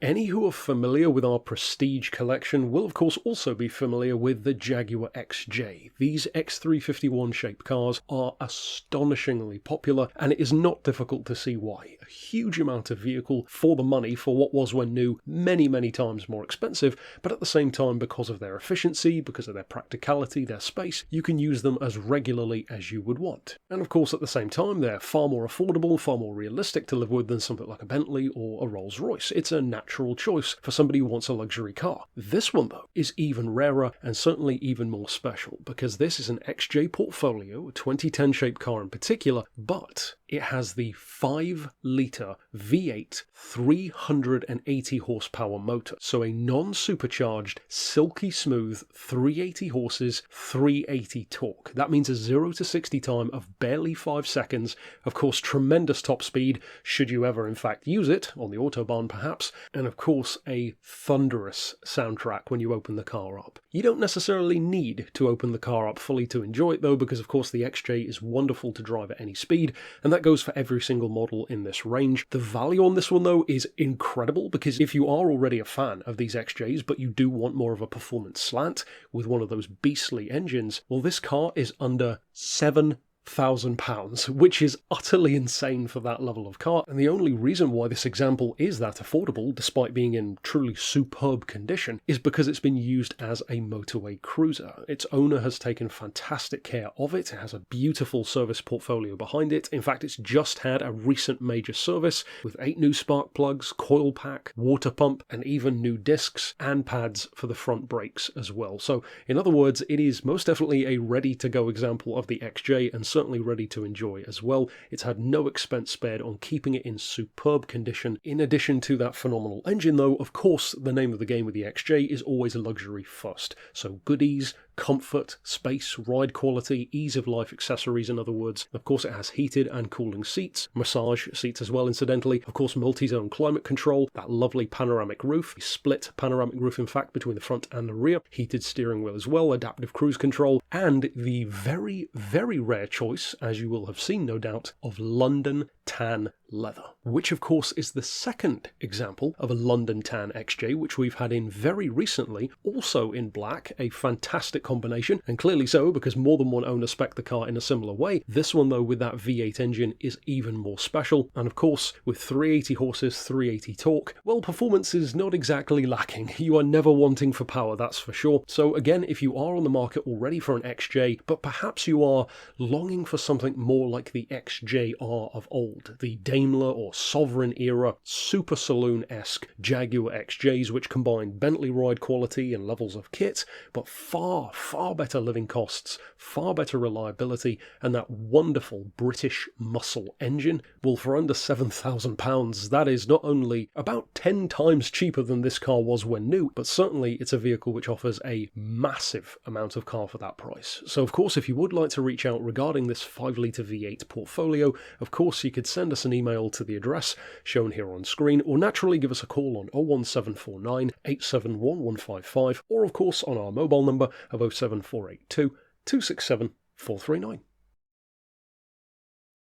Any who are familiar with our Prestige collection will of course also be familiar with the Jaguar XJ. These X351 shaped cars are astonishingly popular, and it is not difficult to see why. A huge amount of vehicle for the money for what was, when new, many times more expensive, but at the same time, because of their efficiency, because of their practicality, their space, you can use them as regularly as you would want. And of course at the same time they're far more affordable, far more realistic to live with than something like a Bentley or a Rolls-Royce. It's a natural choice for somebody who wants a luxury car. This one though is even rarer and certainly even more special, because this is an XJ Portfolio, a 2010 shaped car in particular, but it has the 5-litre V8 380 horsepower motor. So a non-supercharged, silky smooth 380 horses, 380 torque. That means a 0 to 60 time of barely 5 seconds. Of course, tremendous top speed, should you ever in fact use it, on the Autobahn perhaps, and of course a thunderous soundtrack when you open the car up. You don't necessarily need to open the car up fully to enjoy it though, because of course the XJ is wonderful to drive at any speed, and that goes for every single model in this range. The value on this one though is incredible, because if you are already a fan of these XJs but you do want more of a performance slant with one of those beastly engines, well, this car is under £7,000, which is utterly insane for that level of car. And the only reason why this example is that affordable, despite being in truly superb condition, is because it's been used as a motorway cruiser. Its owner has taken fantastic care of it. It has a beautiful service portfolio behind it. In fact, it's just had a recent major service with 8 new spark plugs, coil pack, water pump, and even new discs and pads for the front brakes as well. So in other words, it is most definitely a ready-to-go example of the XJ, and certainly ready to enjoy as well. It's had no expense spared on keeping it in superb condition. In addition to that phenomenal engine though, of course, the name of the game with the XJ is always luxury first. So goodies, comfort, space, ride quality, ease of life accessories in other words. Of course it has heated and cooling seats, massage seats as well incidentally, of course multi-zone climate control, that lovely panoramic roof, split panoramic roof in fact between the front and the rear, heated steering wheel as well, adaptive cruise control, and the very rare choice, as you will have seen no doubt, of London tan leather, which of course is the second example of a London tan XJ, which we've had in very recently, also in black, a fantastic combination, and clearly so because more than one owner spec'd the car in a similar way. This one though, with that V8 engine, is even more special, and of course with 380 horses, 380 torque, well, performance is not exactly lacking. You are never wanting for power, that's for sure. So again, if you are on the market already for an XJ, but perhaps you are longing for something more like the XJR of old, the Daimler or Sovereign era super saloon-esque Jaguar XJs, which combine Bentley ride quality and levels of kit, but far better living costs, far better reliability, and that wonderful British muscle engine, well, for under £7,000, that is not only about 10 times cheaper than this car was when new, but certainly it's a vehicle which offers a massive amount of car for that price. So of course, if you would like to reach out regarding this 5-litre V8 portfolio, of course you could send us an email to the address shown here on screen, or naturally give us a call on 01749 871 155, or of course on our mobile number of 07482 267 439.